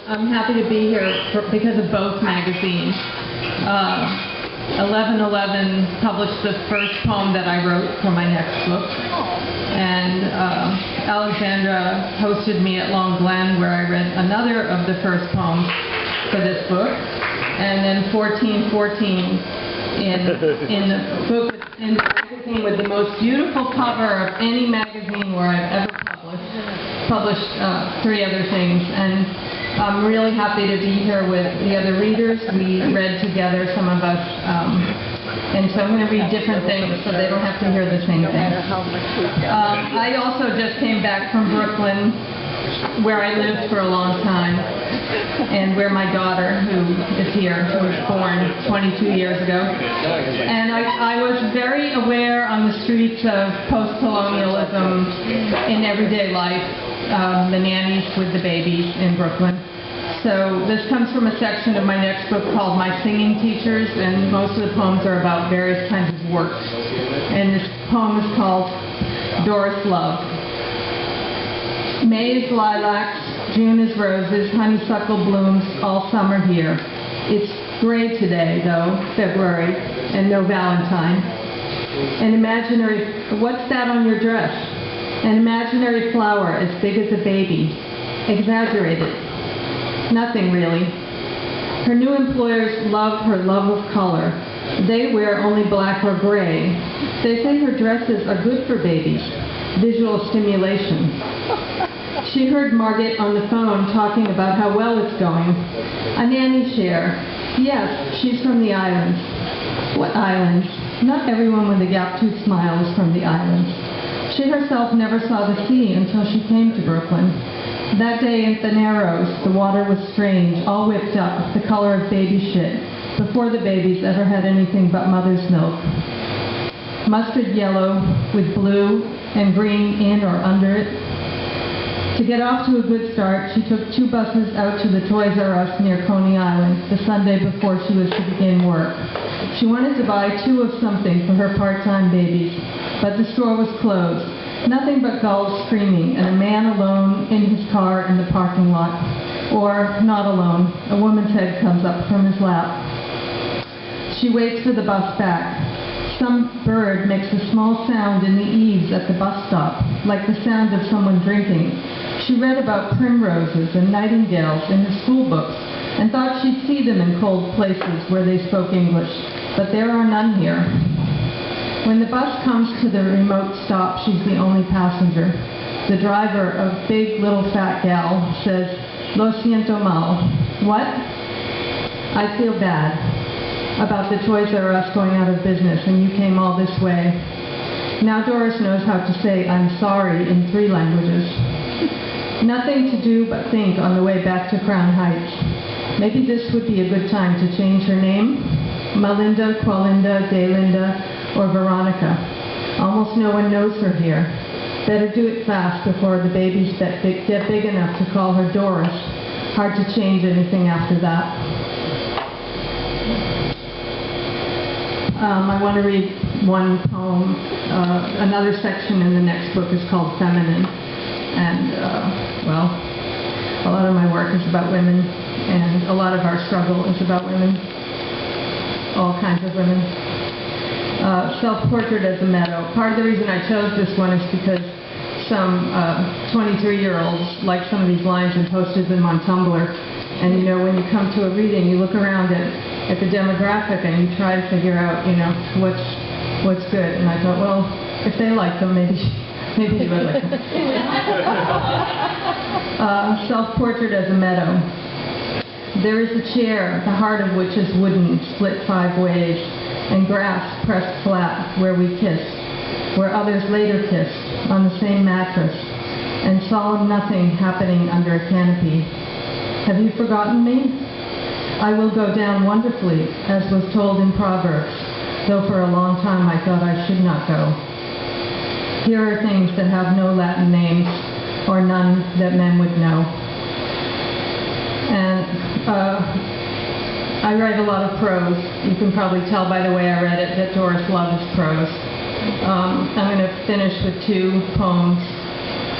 I'm happy to be here because of both magazines. 1111 published the first poem that I wrote for my next book, and Alexandra hosted me at Long Glen, where I read another of the first poems for this book, and then 1414 in the book in the magazine with the most beautiful cover of any magazine where I've ever published 3 other things. And I'm really happy to be here with the other readers. We read together, some of us, and so I'm going to read different things so they don't have to hear the same thing. I also just came back from Brooklyn, where I lived for a long time, and where my daughter, who is here, who was born 22 years ago. And I was very aware on the streets of post-colonialism in everyday life, the nannies with the babies in Brooklyn. So this comes from a section of my next book called My Singing Teachers, and most of the poems are about various kinds of works. And this poem is called Doris Love. May is lilacs, June is roses, honeysuckle blooms all summer here. It's gray today, though, February, and no Valentine. An imaginary, what's that on your dress? An imaginary flower as big as a baby. Exaggerated. Nothing, really. Her new employers love her love of color. They wear only black or gray. They say her dresses are good for babies. Visual stimulation. She heard Margaret on the phone talking about how well it's going. A nanny share. Yes, she's from the islands. What islands? Not everyone with a gap-toothed smile is from the islands. She herself never saw the sea until she came to Brooklyn. That day at the Narrows, the water was strange, all whipped up, the color of baby shit, before the babies ever had anything but mother's milk. Mustard yellow with blue and green in or under it. To get off to a good start, she took 2 buses out to the Toys R Us near Coney Island the Sunday before she was to begin work. She wanted to buy 2 of something for her part-time babies, but the store was closed. Nothing but gulls screaming, and a man alone in his car in the parking lot. Or, not alone, a woman's head comes up from his lap. She waits for the bus back. Some bird makes a small sound in the eaves at the bus stop, like the sound of someone drinking. She read about primroses and nightingales in her school books, and thought she'd see them in cold places where they spoke English, but there are none here. When the bus comes to the remote stop, she's the only passenger. The driver, a big little fat gal, says, "Lo siento mal." What? I feel bad about the Toys R Us going out of business, and you came all this way. Now Doris knows how to say "I'm sorry" in 3 languages. Nothing to do but think on the way back to Crown Heights. Maybe this would be a good time to change her name. Melinda, Qualinda, Delinda, or Veronica. Almost no one knows her here. Better do it fast before the babies get big enough to call her Doris. Hard to change anything after that. I want to read one poem. Another section in the next book is called Feminine. And, well, a lot of my work is about women, and a lot of our struggle is about women. All kinds of women. Self-portrait as a meadow. Part of the reason I chose this one is because some 23-year-olds like some of these lines and posted them on Tumblr. And, you know, when you come to a reading, you look around at the demographic and you try to figure out, you know, what's good. And I thought, well, if they like them, maybe you would like them. Self-portrait as a meadow. There is a chair, the heart of which is wooden, split 5 ways, and grass pressed flat where we kissed, where others later kissed, on the same mattress, and solemn nothing happening under a canopy. Have you forgotten me? I will go down wonderfully, as was told in Proverbs, though for a long time I thought I should not go. Here are things that have no Latin names, or none that men would know. And I write a lot of prose. You can probably tell by the way I read it that Doris Love is prose. I'm going to finish with 2 poems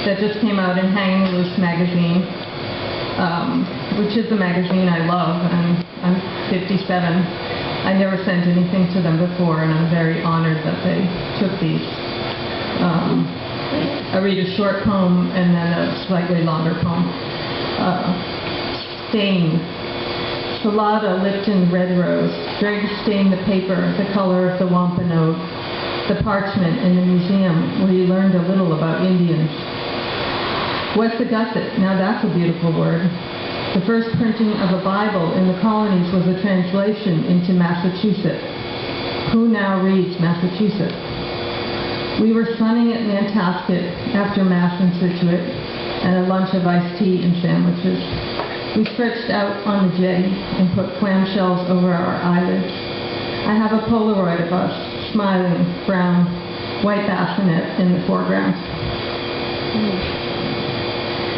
that just came out in Hanging Loose magazine. which is a magazine I love, and I'm 57. I never sent anything to them before, and I'm very honored that they took these. I read a short poem and then a slightly longer poem. Stain. Salada Lipton red rose. Dregs stain the paper, the color of the wampanoag. The parchment in the museum where you learned a little about Indians. Wessagusset. Now that's a beautiful word. The first printing of a Bible in the colonies was a translation into Massachusetts. Who now reads Massachusetts? We were sunning at Nantasket after Mass in Scituate and a lunch of iced tea and sandwiches. We stretched out on the jetty and put clamshells over our eyelids. I have a Polaroid of us, smiling, brown, white bassinet in the foreground.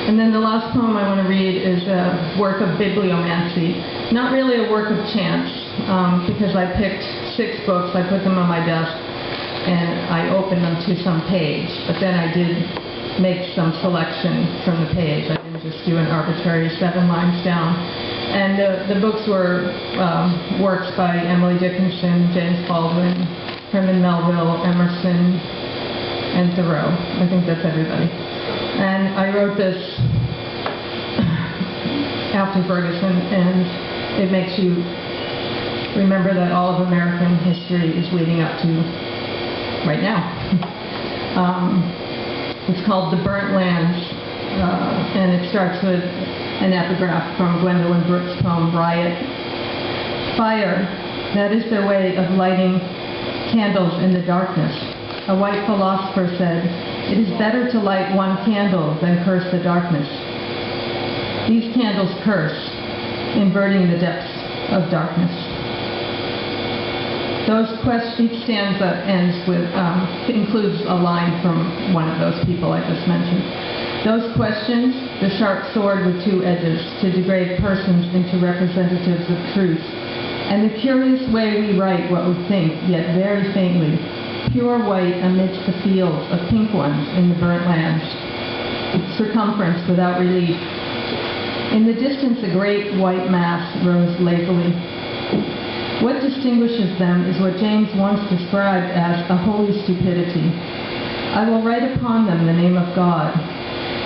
And then the last poem I want to read is a work of bibliomancy. Not really a work of chance, because I picked 6 books, I put them on my desk, and I opened them to some page. But then I did make some selection from the page. I didn't just do an arbitrary 7 lines down. And the books were works by Emily Dickinson, James Baldwin, Herman Melville, Emerson, and Thoreau. I think that's everybody. And I wrote this after Ferguson, and it makes you remember that all of American history is leading up to right now. It's called The Burnt Lands, and it starts with an epigraph from Gwendolyn Brooks' poem, Riot. Fire, that is their way of lighting candles in the darkness. A white philosopher said, "It is better to light one candle than curse the darkness." These candles curse, inverting the depths of darkness. Each stanza ends with, includes a line from one of those people I just mentioned. Those questions, the sharp sword with 2 edges, to degrade persons into representatives of truth, and the curious way we write what we think, yet very faintly, pure white amidst the fields of pink ones in the burnt lands, circumference without relief. In the distance, a great white mass rose lazily. What distinguishes them is what James once described as a holy stupidity. I will write upon them the name of God.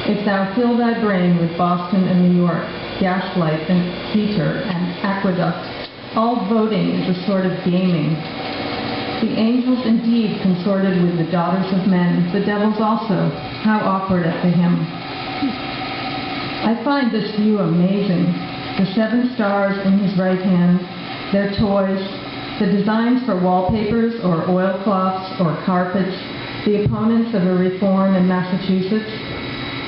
If thou fill thy brain with Boston and New York, gaslight and heater and aqueduct, all voting is a sort of gaming. The angels indeed consorted with the daughters of men, the devils also. How awkward at the hymn. I find this view amazing. The 7 stars in his right hand, their toys, the designs for wallpapers or oilcloths or carpets, the opponents of a reform in Massachusetts.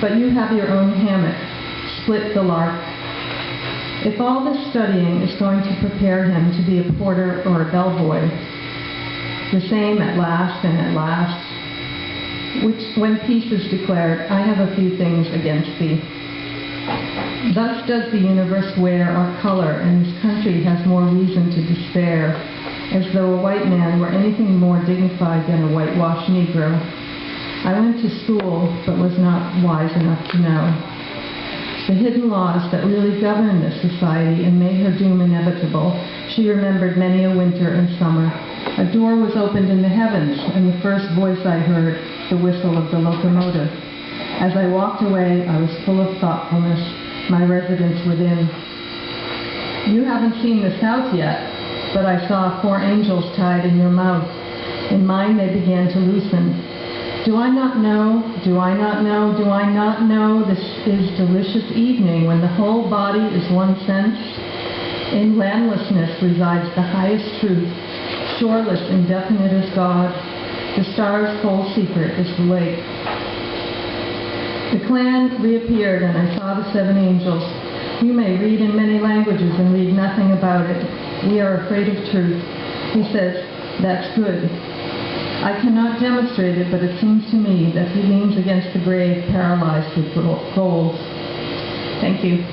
But you have your own hammock. Split the lark. If all this studying is going to prepare him to be a porter or a bellboy, the same at last and at last, which when peace is declared, I have a few things against thee. Thus does the universe wear our color, and this country has more reason to despair, as though a white man were anything more dignified than a whitewashed Negro. I went to school, but was not wise enough to know the hidden laws that really govern this society and made her doom inevitable. She remembered many a winter and summer. A door was opened in the heavens, and the first voice I heard, the whistle of the locomotive. As I walked away, I was full of thoughtfulness, my residence within. You haven't seen the South yet, but I saw 4 angels tied in your mouth. In mine they began to loosen. Do I not know, do I not know, do I not know this is delicious evening when the whole body is one sense? In landlessness resides the highest truth, shoreless, indefinite as God. The star's whole secret is the lake. The clan reappeared, and I saw the 7 angels. You may read in many languages and read nothing about it. We are afraid of truth. He says, that's good. I cannot demonstrate it, but it seems to me that he leans against the grave paralyzed with gold. Thank you.